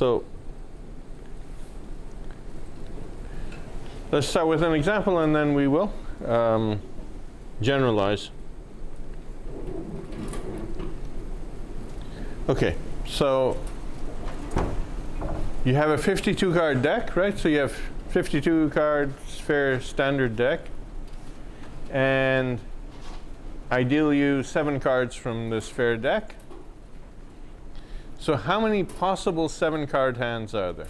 So let's start with an example, and then we will generalize. Okay, so you have a 52 card deck, right? So you have 52 card sphere standard deck, and ideally use 7 cards from the sphere deck. So how many possible 7 card hands are there?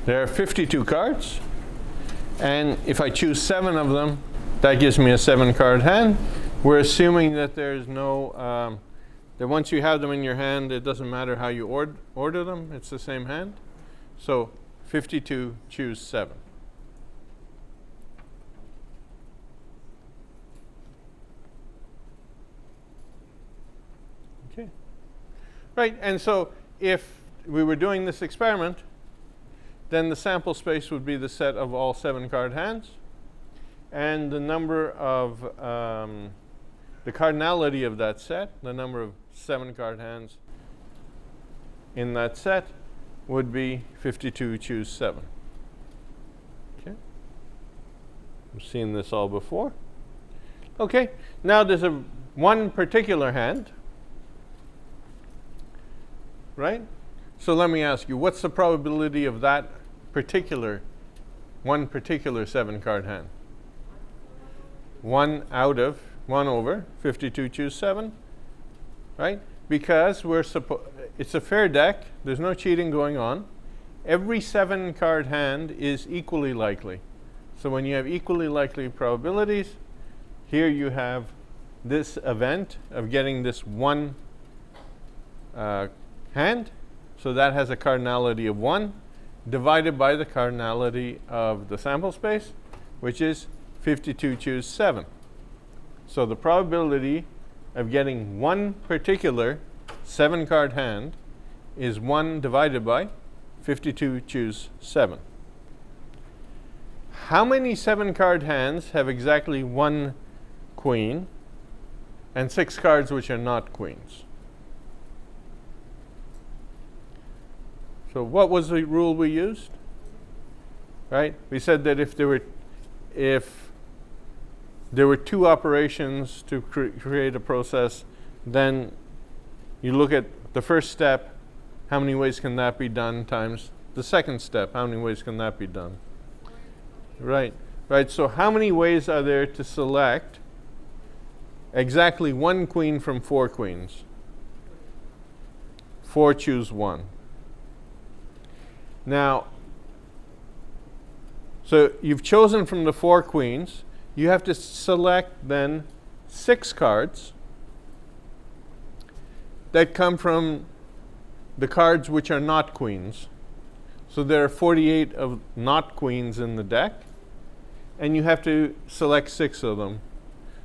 There are 52 cards, and if I choose 7 of them, that gives me a 7 card hand. We're assuming that there's no, that once you have them in your hand, it doesn't matter how you order them, it's the same hand. So 52, choose 7. Okay. Right, and so if we were doing this experiment, then the sample space would be the set of all 7 card hands, and the number of the cardinality of that set, the number of 7 card hands in that set, would be 52, choose 7. Okay, we've seen this all before. Okay, now there's one particular hand, right? So let me ask you, what's the probability of that one particular 7 card hand? 1 over 52, choose 7, right? Because it's a fair deck, there's no cheating going on. Every 7 card hand is equally likely. So when you have equally likely probabilities, here you have this event of getting this one hand. So that has a cardinality of 1 divided by the cardinality of the sample space, which is 52, choose 7. So the probability of getting one particular 7 card hand is 1 divided by 52, choose 7. How many 7 card hands have exactly 1 queen and 6 cards which are not queens? So what was the rule we used? Right? We said that if there were 2 operations to create a process, then you look at the first step, how many ways can that be done, times the second step, how many ways can that be done? Right. Right. So how many ways are there to select exactly 1 queen from 4 queens? 4, choose 1. Now, so you've chosen from the 4 queens. You have to select then 6 cards that come from the cards which are not queens. So there are 48 of not queens in the deck, and you have to select 6 of them.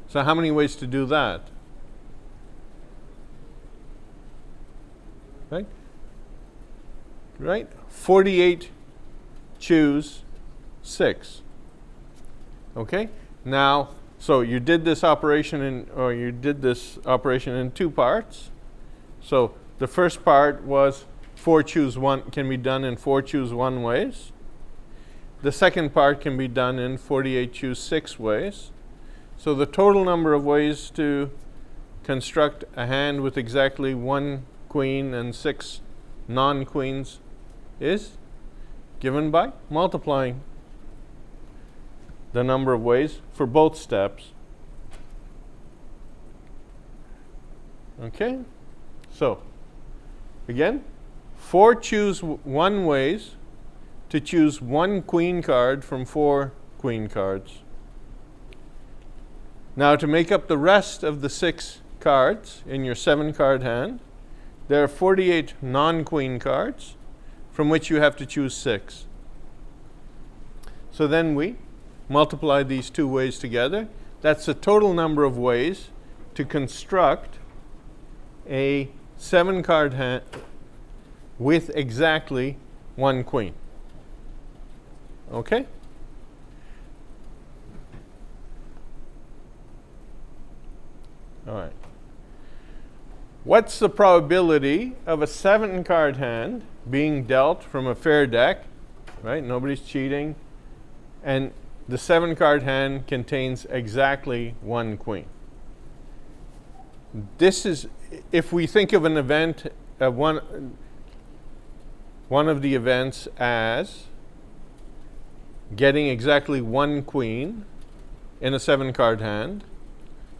So how many ways to do that? Right? Right? 48, choose 6. Okay? Now, so you did this operation in 2 parts. So the first part was 4 choose 1 can be done in 4 choose 1 ways. The second part can be done in 48 choose 6 ways. So the total number of ways to construct a hand with exactly 1 queen and 6 non-queens is given by multiplying the number of ways for both steps. Okay? So, again, 4 choose 1 ways to choose 1 queen card from 4 queen cards. Now, to make up the rest of the 6 cards in your 7 card hand, there are 48 non-queen cards from which you have to choose 6. So then we multiply these 2 ways together. That's the total number of ways to construct a 7 card hand with exactly 1 queen. Okay? what's the probability of a 7-card hand being dealt from a fair deck, right? Nobody's cheating. And the 7-card hand contains exactly 1 queen. This is, if we think of an event, one of the events as getting exactly 1 queen in a 7-card hand,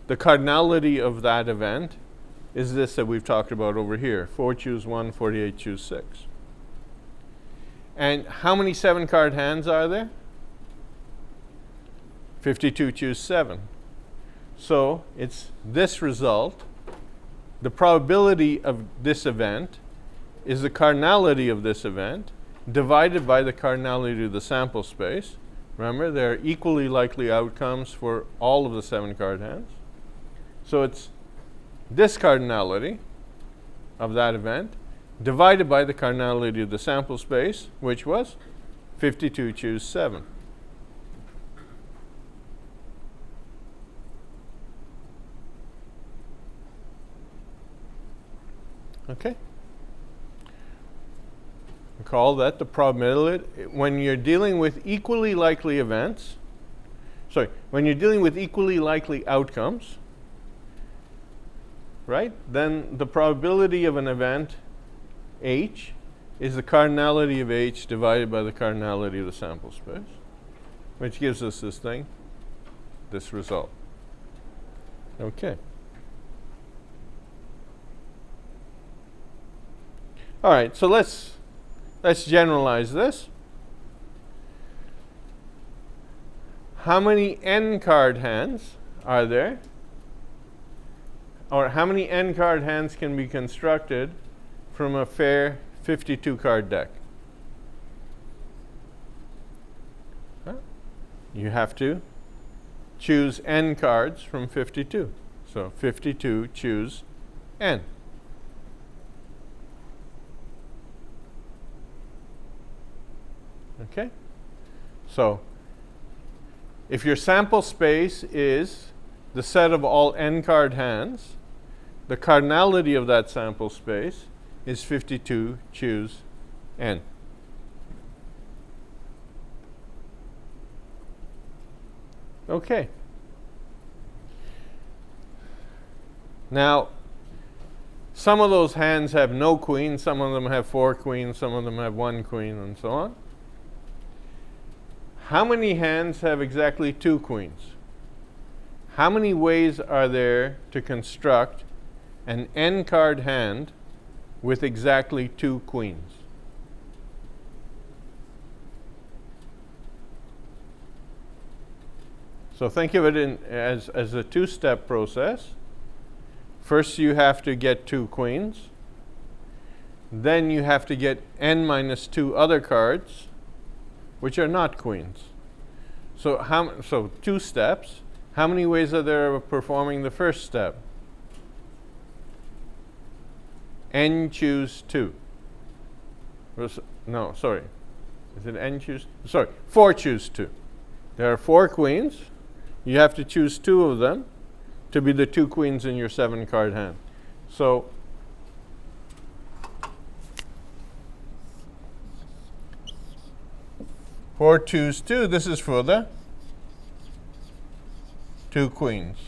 the cardinality of that event is this that we've talked about over here. 4 choose 1, 48 choose 6. And how many 7-card hands are there? 52 choose 7. So it's this result. The probability of this event is the cardinality of this event divided by the cardinality of the sample space. Remember, there are equally likely outcomes for all of the 7-card hands. So it's this cardinality of that event divided by the cardinality of the sample space, which was 52 choose 7. Okay? Recall that the probability, when you're dealing with equally likely events, when you're dealing with equally likely outcomes, right, then the probability of an event H is the cardinality of H divided by the cardinality of the sample space, which gives us this thing, this result. Okay. All right, so let's generalize this. How many n-card hands are there? Or how many n-card hands can be constructed from a fair 52-card deck? You have to choose n cards from 52. So 52 choose n. Okay? So if your sample space is the set of all n-card hands, the cardinality of that sample space is 52 choose n. Okay. Now, some of those hands have no queen, some of them have 4 queens, some of them have 1 queen, and so on. How many hands have exactly 2 queens? How many ways are there to construct an n-card hand with exactly 2 queens? So think of it as a 2-step process. First you have to get 2 queens. Then you have to get n minus 2 other cards, which are not queens. So 2 steps. How many ways are there of performing the first step? N choose 2. No, sorry. Is it n choose? Sorry, 4 choose 2. There are 4 queens. You have to choose 2 of them to be the 2 queens in your 7-card hand. So for choose 2, this is for the 2 queens.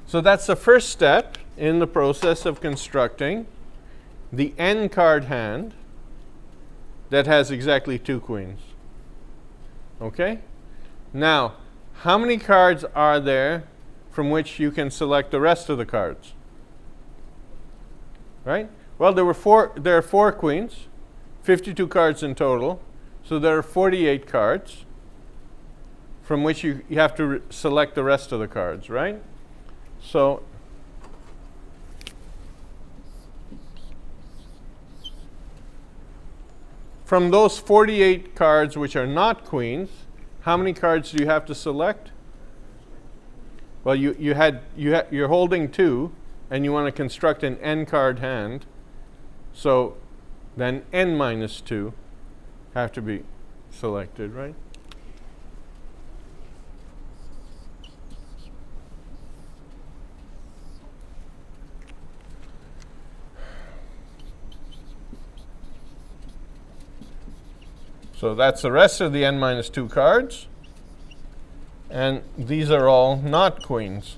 So that's the first step in the process of constructing the n-card hand that has exactly 2 queens. Okay? Now, how many cards are there from which you can select the rest of the cards? Right? Well, there are 4 queens, 52 cards in total, so there are 48 cards from which you have to select the rest of the cards, right? So from those 48 cards which are not queens, how many cards do you have to select? Well, you're holding 2, and you want to construct an n-card hand. So then n minus 2 have to be selected, right? So that's the rest of the n minus 2 cards. And these are all not queens.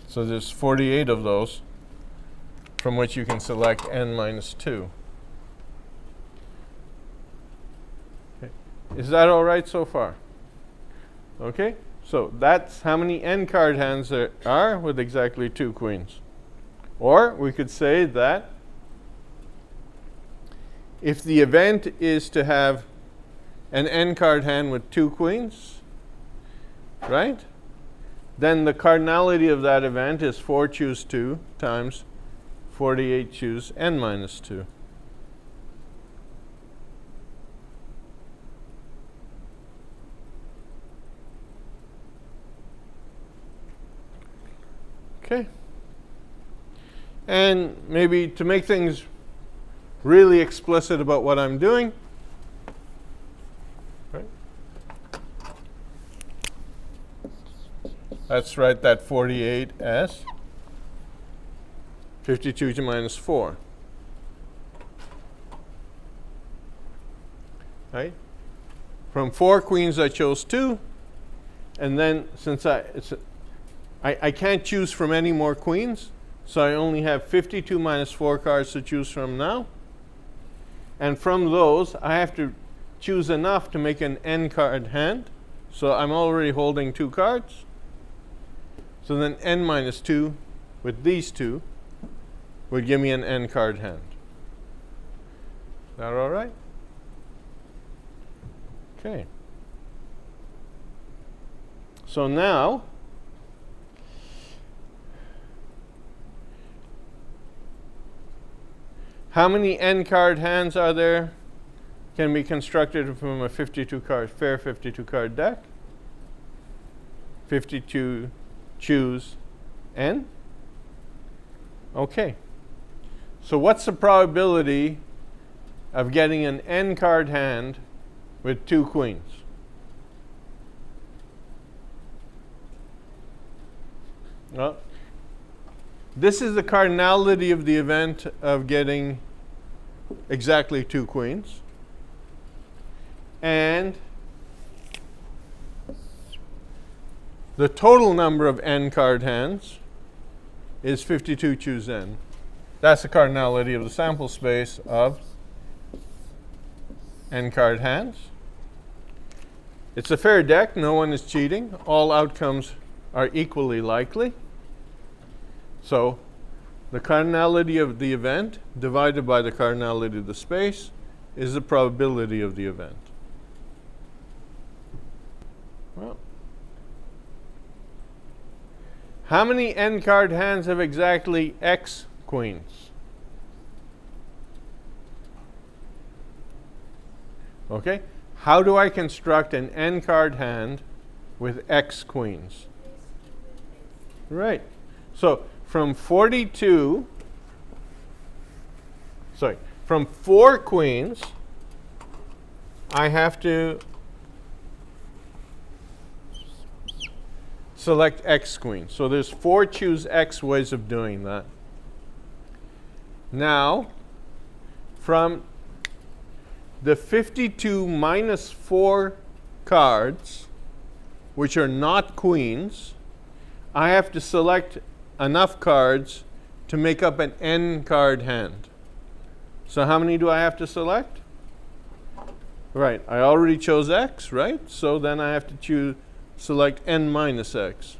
So there's 48 of those from which you can select n minus 2. Okay. Is that all right so far? Okay, so that's how many n card hands there are with exactly 2 queens. Or we could say that if the event is to have an n card hand with 2 queens, right? Then the cardinality of that event is 4 choose 2 times 48 choose n minus 2. Okay. And maybe to make things really explicit about what I'm doing, right? Let's write that 48 as 52 to minus 4. Right? From 4 queens, I chose 2. And then since I can't choose from any more queens, so I only have 52 minus 4 cards to choose from now. And from those, I have to choose enough to make an n card hand. So I'm already holding 2 cards. So then n minus 2 with these 2 would give me an n card hand. Is that all right? Okay. So now, how many n card hands are there can be constructed from a 52 card, fair 52 card deck? 52 choose n. Okay. So what's the probability of getting an n card hand with 2 queens? Well, this is the cardinality of the event of getting exactly 2 queens. And the total number of n card hands is 52 choose n. That's the cardinality of the sample space of n card hands. It's a fair deck. No one is cheating. All outcomes are equally likely. So the cardinality of the event divided by the cardinality of the space is the probability of the event. Well, how many n card hands have exactly x queens? Okay, how do I construct an n card hand with x queens? Right, so from 42, from 4 queens, I have to select x queens. So there's 4 choose x ways of doing that. Now, from the 52 minus 4 cards, which are not queens, I have to select enough cards to make up an n card hand. So how many do I have to select? Right, I already chose x, right? So then I have to select n minus x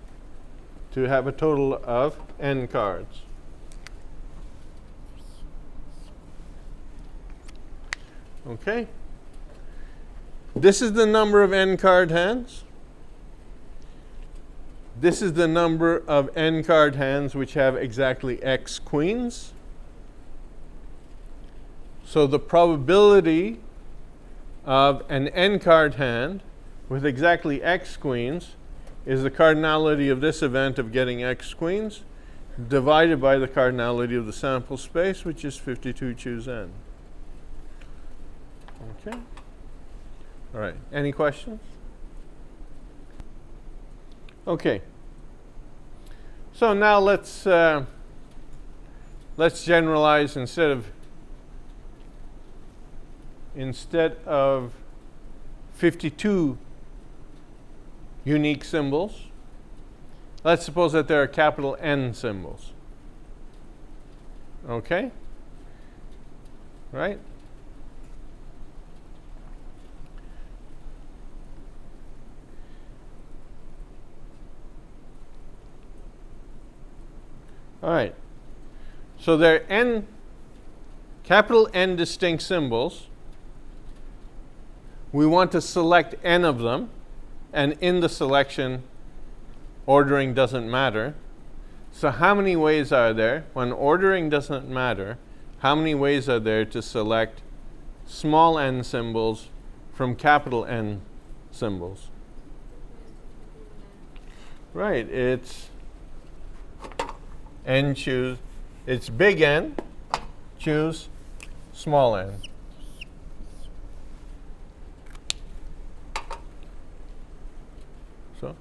to have a total of n cards. Okay. This is the number of n card hands. This is the number of n card hands which have exactly x queens. So the probability of an n card hand with exactly x queens is the cardinality of this event of getting x queens divided by the cardinality of the sample space, which is 52 choose n. Okay. All right. Any questions? Okay. So now let's generalize instead of 52 unique symbols. Let's suppose that there are capital N symbols. Okay? Right? All right. So there are n, capital N distinct symbols. We want to select n of them, and in the selection, ordering doesn't matter. So how many ways are there? When ordering doesn't matter, how many ways are there to select small n symbols from capital N symbols? Right, it's n choose, it's big N, choose small n. So,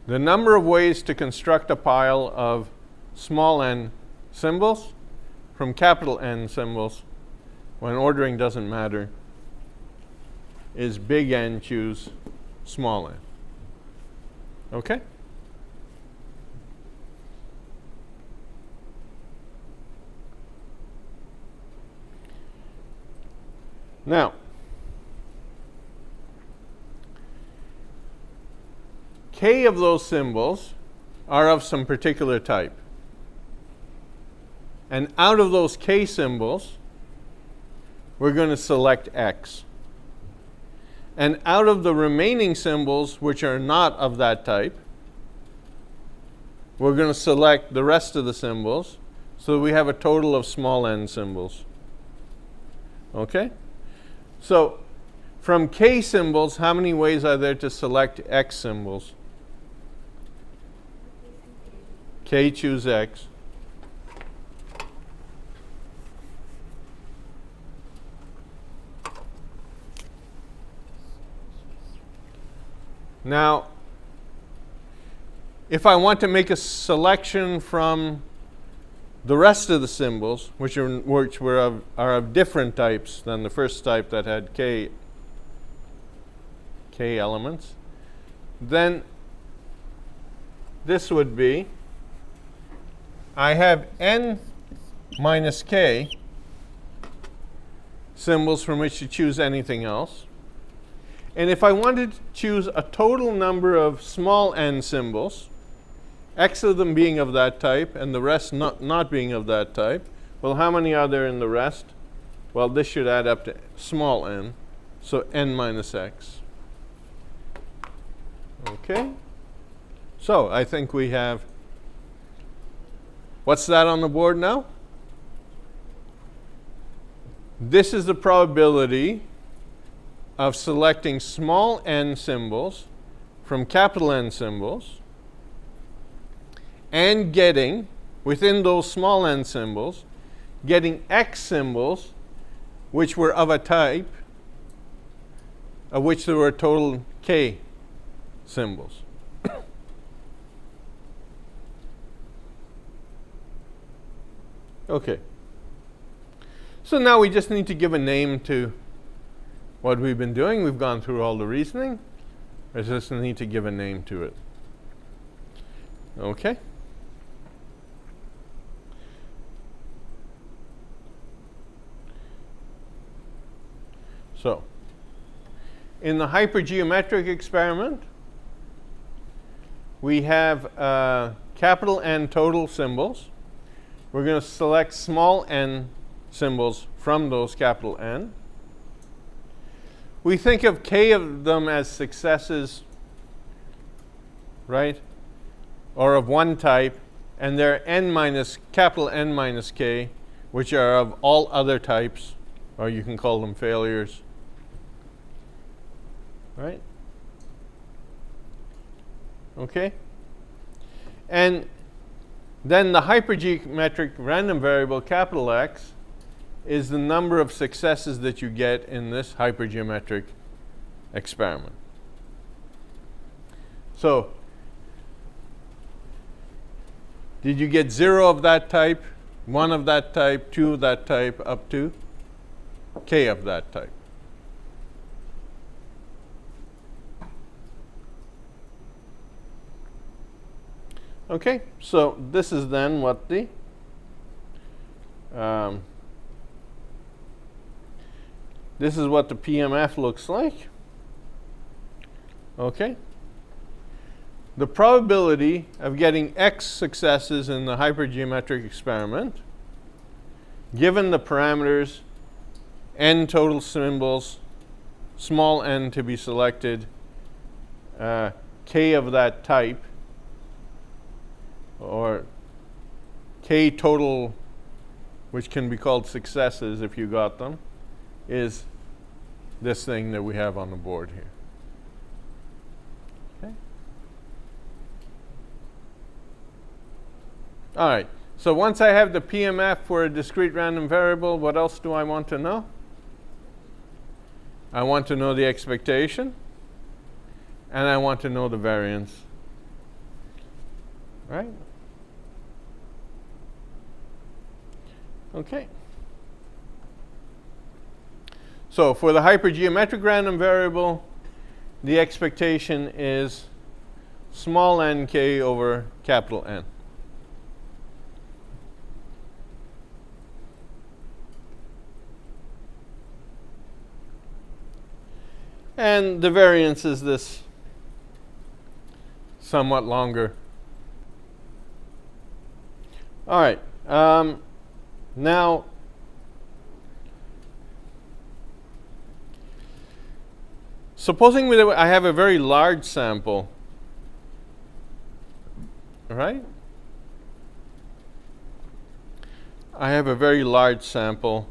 the number of ways to construct a pile of small n symbols from capital N symbols when ordering doesn't matter is big N choose small n. Okay? Now, k of those symbols are of some particular type. And out of those k symbols, we're going to select x. And out of the remaining symbols which are not of that type, we're going to select the rest of the symbols so that we have a total of small n symbols. Okay? So, from k symbols, how many ways are there to select x symbols? K choose x. Now, if I want to make a selection from the rest of the symbols, which are of different types than the first type that had k elements, then this would be, I have n minus k symbols from which to choose anything else. And if I wanted to choose a total number of small n symbols, x of them being of that type and the rest not being of that type, well, how many are there in the rest? Well, this should add up to small n, so n minus x. Okay? So I think we have, what's that on the board now? This is the probability of selecting small n symbols from capital N symbols and getting, within those small n symbols, getting x symbols which were of a type of which there were total k symbols. Okay. So now we just need to give a name to what we've been doing. We've gone through all the reasoning. I just need to give a name to it. Okay? So, in the hypergeometric experiment, we have capital N total symbols. We're going to select small n symbols from those capital N. We think of k of them as successes, right? Or of one type, and there are n minus, capital N minus k, which are of all other types, or you can call them failures. Right? Okay? And then the hypergeometric random variable, capital X, is the number of successes that you get in this hypergeometric experiment. So, did you get 0 of that type, 1 of that type, 2 of that type, up to k of that type? Okay, so this is then what the this is what the PMF looks like. Okay. The probability of getting x successes in the hypergeometric experiment, given the parameters n total symbols, small n to be selected, k of that type, or k total, which can be called successes if you got them, is this thing that we have on the board here. Okay. All right. So once I have the PMF for a discrete random variable, what else do I want to know? I want to know the expectation, and I want to know the variance. Right? Okay. So for the hypergeometric random variable, the expectation is small nk over capital N. And the variance is this somewhat longer. All right. Now, supposing I have a very large sample, right? I have a very large sample.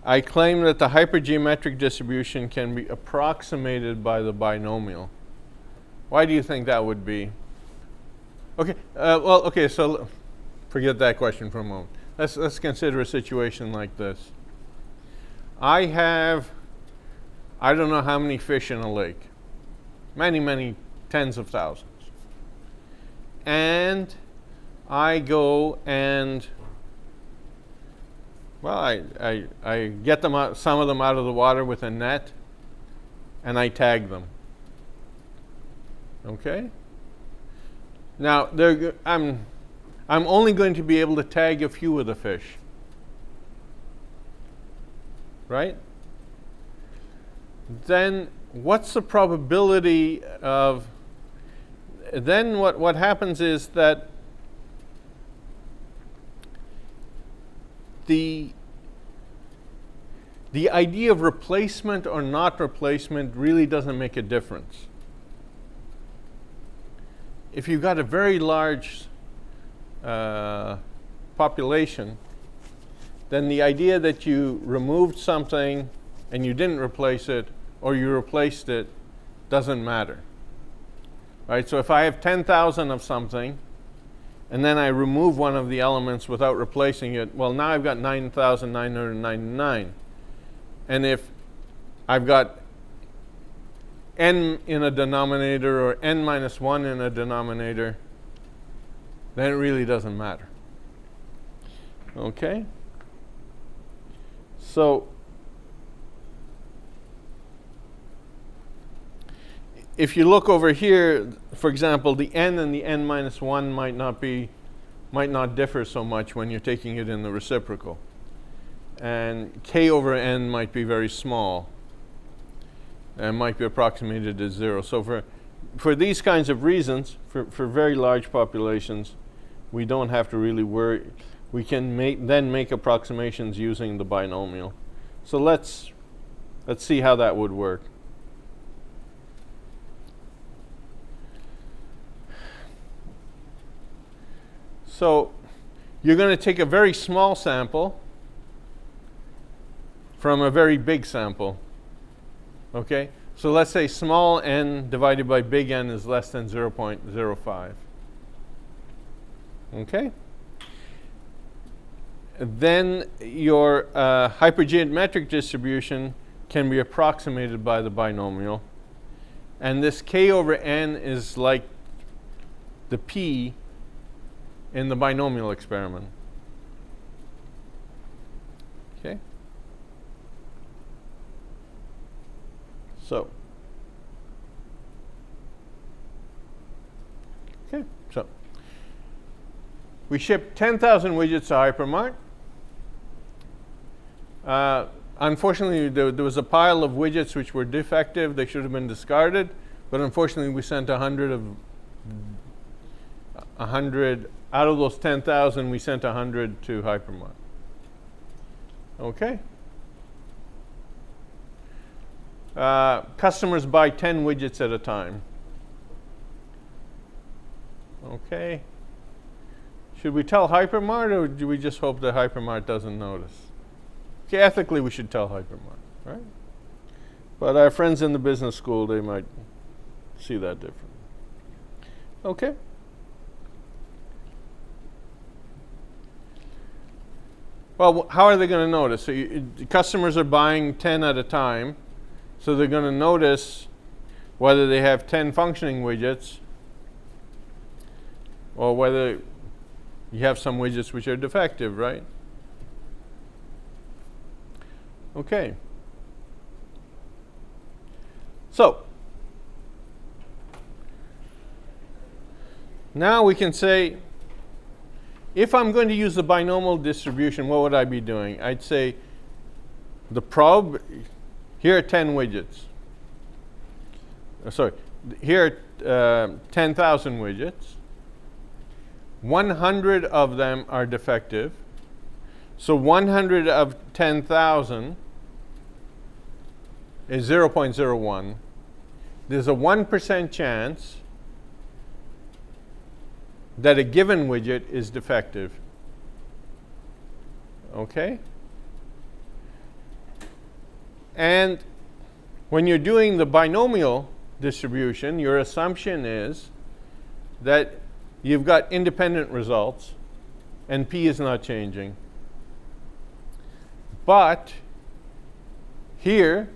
I claim that the hypergeometric distribution can be approximated by the binomial. Why do you think that would be? Okay, okay, so forget that question for a moment. Let's consider a situation like this. I have, I don't know how many fish in a lake. Many, many tens of thousands. And I go and, well, I get them out, some of them out of the water with a net, and I tag them. Okay? Now, I'm only going to be able to tag a few of the fish. Right? Then what's the probability of, then what happens is that the idea of replacement or not replacement really doesn't make a difference. If you've got a very large population, then the idea that you removed something and you didn't replace it, or you replaced it, doesn't matter. Right? So if I have 10,000 of something, and then I remove one of the elements without replacing it, well, now I've got 9,999. And if I've got n in a denominator or n minus 1 in a denominator, then it really doesn't matter. Okay? So if you look over here, for example, the n and the n minus 1 might not differ so much when you're taking it in the reciprocal. And k over n might be very small and might be approximated as 0. So for these kinds of reasons, for very large populations, we don't have to really worry. We can then make approximations using the binomial. So let's see how that would work. So you're going to take a very small sample from a very big sample. Okay? So let's say small n divided by big N is less than 0.05. Okay? Then your hypergeometric distribution can be approximated by the binomial. And this k over n is like the p in the binomial experiment. Okay? So, Okay, so we shipped 10,000 widgets to Hypermart. Unfortunately, there was a pile of widgets which were defective. They should have been discarded. But unfortunately, we sent 100 out of those 10,000, we sent 100 to Hypermart. Okay. Customers buy 10 widgets at a time. Okay. Should we tell Hypermart, or do we just hope that Hypermart doesn't notice? Okay, ethically, we should tell Hypermart, right? But our friends in the business school, they might see that differently. Okay. Well, how are they going to notice? So customers are buying 10 at a time, so they're going to notice whether they have 10 functioning widgets or whether you have some widgets which are defective, right? Okay. So now we can say, if I'm going to use the binomial distribution, what would I be doing? I'd say the here are 10 widgets. Here are 10,000 widgets. 100 of them are defective. So 100 of 10,000 is 0.01. There's a 1% chance that a given widget is defective. Okay? And when you're doing the binomial distribution, your assumption is that you've got independent results and p is not changing. But here,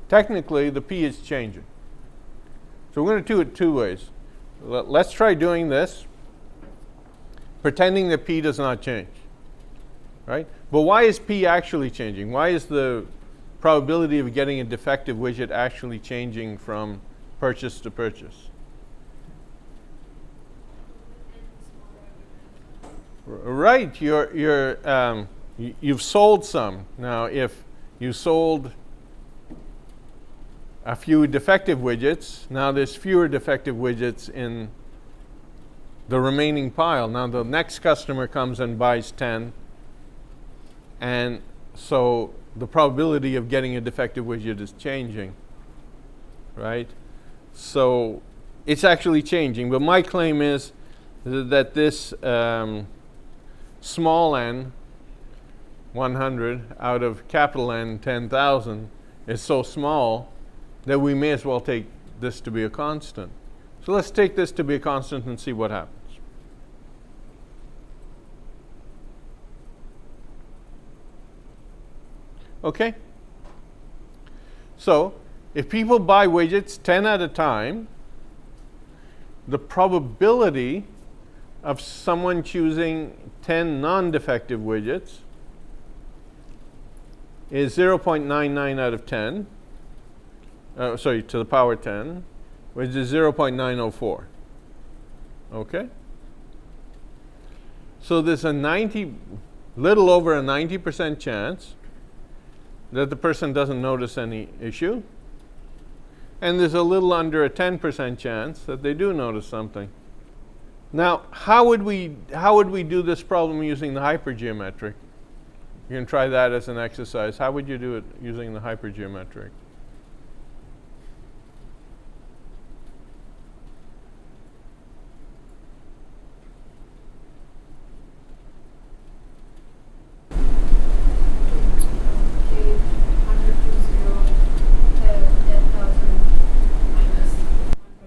technically, the p is changing. So we're going to do it two ways. Let's try doing this, pretending that p does not change, right? But why is p actually changing? Why is the probability of getting a defective widget actually changing from purchase to purchase? Right, you've sold some. Now, if you sold a few defective widgets, now there's fewer defective widgets in the remaining pile. Now the next customer comes and buys 10, and so the probability of getting a defective widget is changing, right? So it's actually changing, but my claim is that this small n, 100, out of capital N, 10,000, is so small that we may as well take this to be a constant. So let's take this to be a constant and see what happens. Okay? So if people buy widgets 10 at a time, the probability of someone choosing 10 non-defective widgets is 0.99 out of 10. To the power 10, which is 0.904. Okay? So there's a little over a 90% chance that the person doesn't notice any issue. And there's a little under a 10% chance that they do notice something. Now, how would we do this problem using the hypergeometric? You can try that as an exercise. How would you do it using the hypergeometric?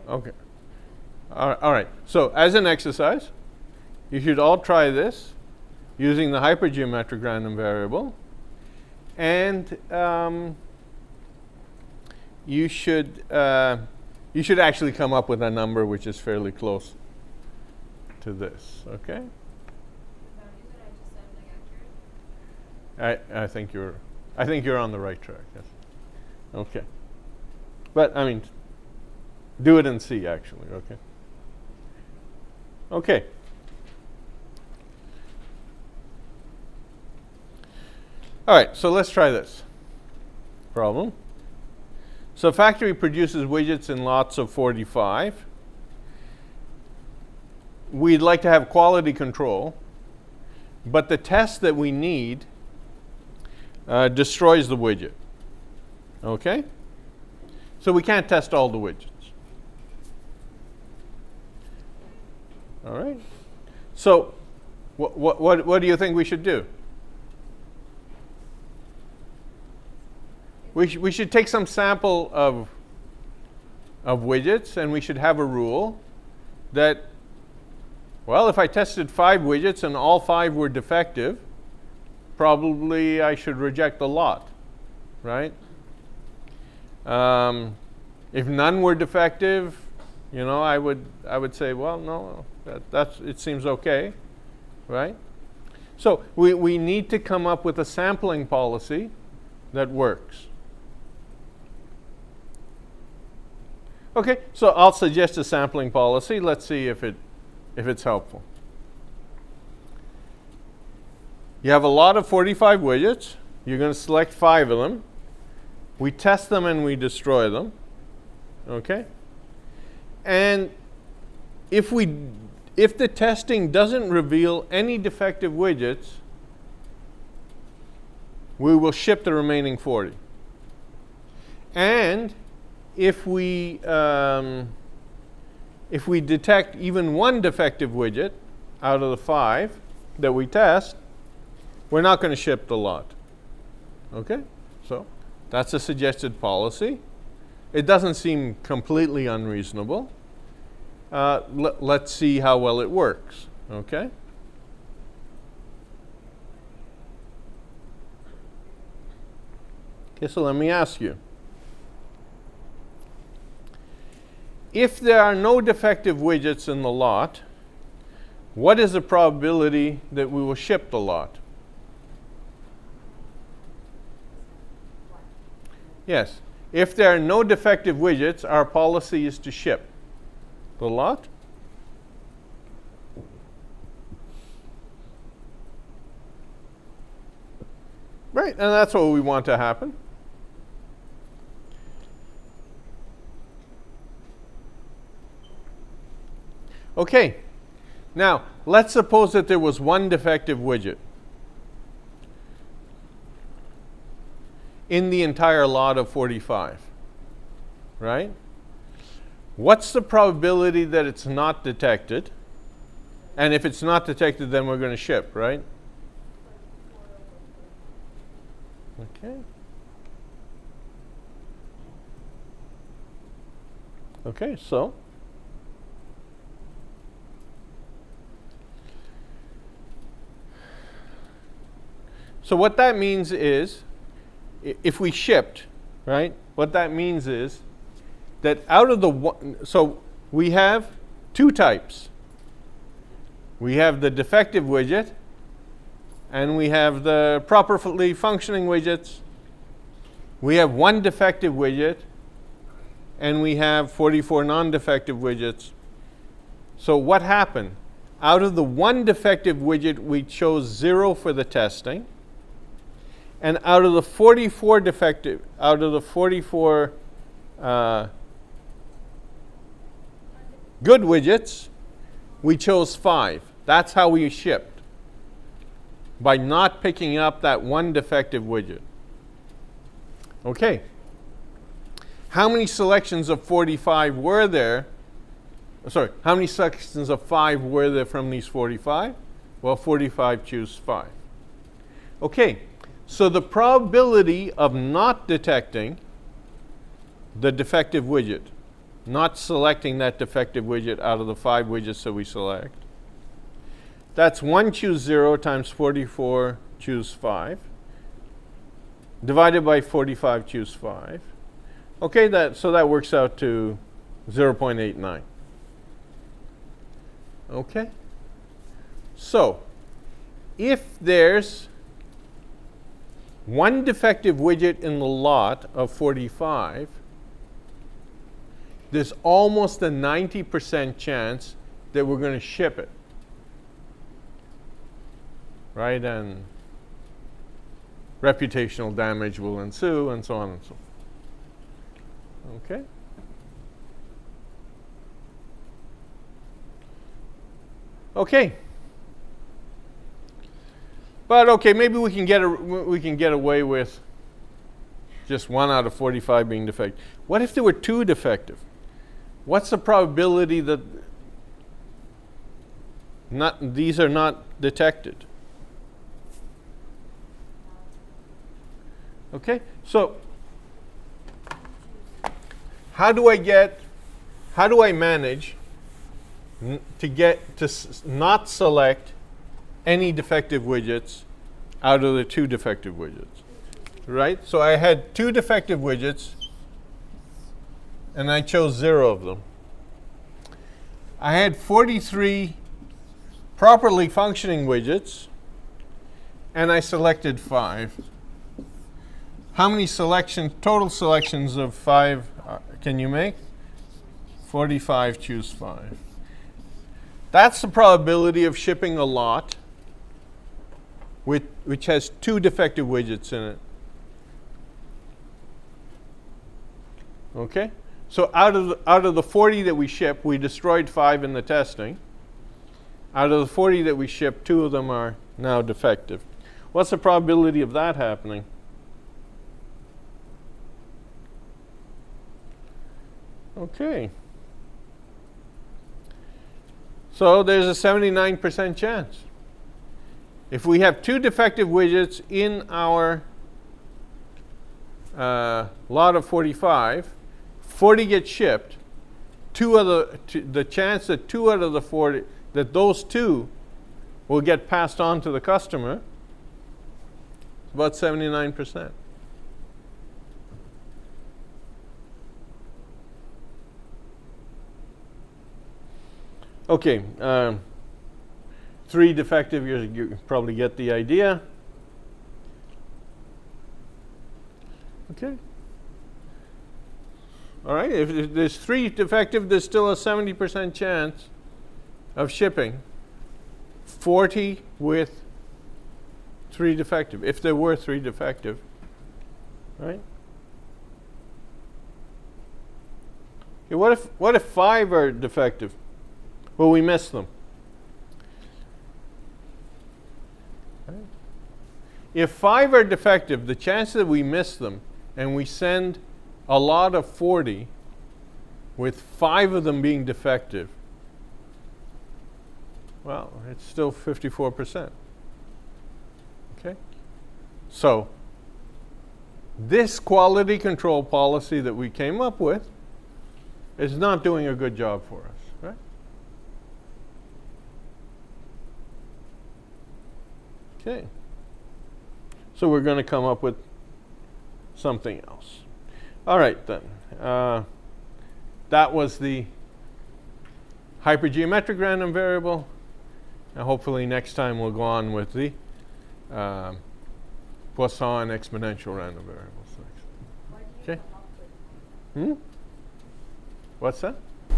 Okay. All right. So as an exercise, you should all try this using the hypergeometric random variable. And you should actually come up with a number which is fairly close to this. Okay? I think you're on the right track. Yes. Okay. But I mean, do it and see, actually. Okay. Okay. All right, so let's try this problem. So a factory produces widgets in lots of 45. We'd like to have quality control, but the test that we need destroys the widget. Okay? So we can't test all the widgets. All right? So what do you think we should do? We should take some sample of widgets, and we should have a rule that, well, if I tested 5 widgets and all 5 were defective, probably I should reject the lot, right? If none were defective, you know, I would say, well, no, it seems okay, right? So we need to come up with a sampling policy that works. Okay, so I'll suggest a sampling policy. Let's see if it's helpful. You have a lot of 45 widgets. You're going to select 5 of them. We test them and we destroy them. Okay? And if the testing doesn't reveal any defective widgets, we will ship the remaining 40. And if we detect even one defective widget out of the 5 that we test, we're not going to ship the lot. Okay? So that's a suggested policy. It doesn't seem completely unreasonable. Let's see how well it works. Okay? Okay, so let me ask you. If there are no defective widgets in the lot, what is the probability that we will ship the lot? Yes. If there are no defective widgets, our policy is to ship the lot. Right, and that's what we want to happen. Okay, now let's suppose that there was one defective widget in the entire lot of 45, right? What's the probability that it's not detected? And if it's not detected, then we're going to ship, right? Okay. Okay, so what that means is, if we shipped, right, what that means is that out of the one, so we have 2 types. We have the defective widget, and we have the properly functioning widgets. We have 1 defective widget, and we have 44 non-defective widgets. So what happened? Out of the 1 defective widget, we chose 0 for the testing. And out of the 44 good widgets, we chose 5. That's how we shipped, by not picking up that 1 defective widget. Okay. How many selections of 45 were there? Sorry, how many selections of 5 were there from these 45? Well, 45 choose 5. Okay. So the probability of not detecting the defective widget, not selecting that defective widget out of the 5 widgets that we select, that's 1 choose 0 times 44 choose 5, divided by 45 choose 5. Okay, so that works out to 0.89. Okay? So, if there's 1 defective widget in the lot of 45, there's almost a 90% chance that we're going to ship it. Right? And reputational damage will ensue, and so on and so forth. Okay? Okay. But okay, maybe we can get away with just 1 out of 45 being defective. What if there were 2 defective? What's the probability that these are not detected? Okay, so how do I manage to not select any defective widgets out of the 2 defective widgets? Right? So I had 2 defective widgets, and I chose 0 of them. I had 43 properly functioning widgets, and I selected 5. How many total selections of 5 can you make? 45, choose 5. That's the probability of shipping a lot which has 2 defective widgets in it. Okay? So out of the 40 that we ship, we destroyed 5 in the testing. Out of the 40 that we ship, 2 of them are now defective. What's the probability of that happening? Okay. So there's a 79% chance. If we have 2 defective widgets in our lot of 45, 40 get shipped, the chance that 2 out of the 40, that those 2 will get passed on to the customer, is about 79%. Okay, 3 defective, you probably get the idea. Okay. All right, if there's 3 defective, there's still a 70% chance of shipping 40 with 3 defective, if there were 3 defective, right? Okay, what if 5 are defective? Well, we missed them. Right. If 5 are defective, the chance that we miss them and we send a lot of 40 with 5 of them being defective, well, it's still 54%. Okay? So, this quality control policy that we came up with is not doing a good job for us, right? Okay. So we're going to come up with something else. All right, then. That was the hypergeometric random variable. And hopefully next time we'll go on with the Poisson exponential random variables. Okay? What's that? So,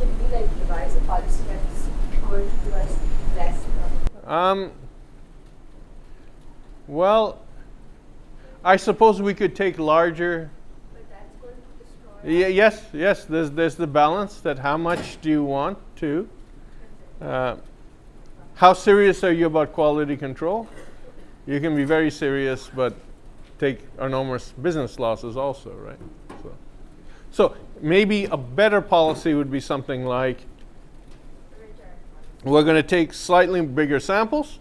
can we like devise a policy that's going to give us less? Well, I suppose we could take larger. But that's going to destroy. Yes. There's the balance that how much do you want to. How serious are you about quality control? You can be very serious, but take enormous business losses also, right? So maybe a better policy would be something like, we're going to take slightly bigger samples,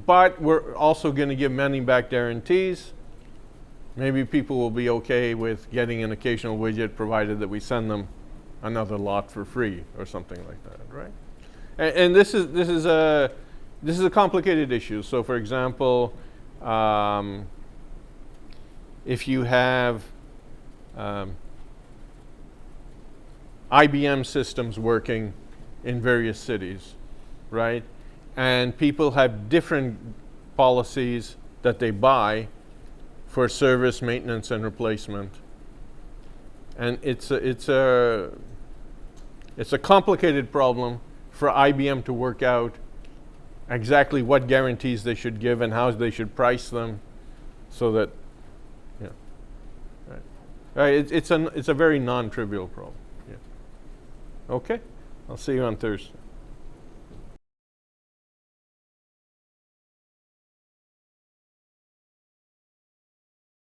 but we're also going to give money back guarantees. Maybe people will be okay with getting an occasional widget provided that we send them another lot for free or something like that, right? And this is a complicated issue. So, for example, if you have IBM systems working in various cities, right? And people have different policies that they buy for service, maintenance, and replacement. And it's a It's a complicated problem for IBM to work out exactly what guarantees they should give and how they should price them, so that, yeah. Right. It's a very non-trivial problem. Yeah. Okay, I'll see you on Thursday.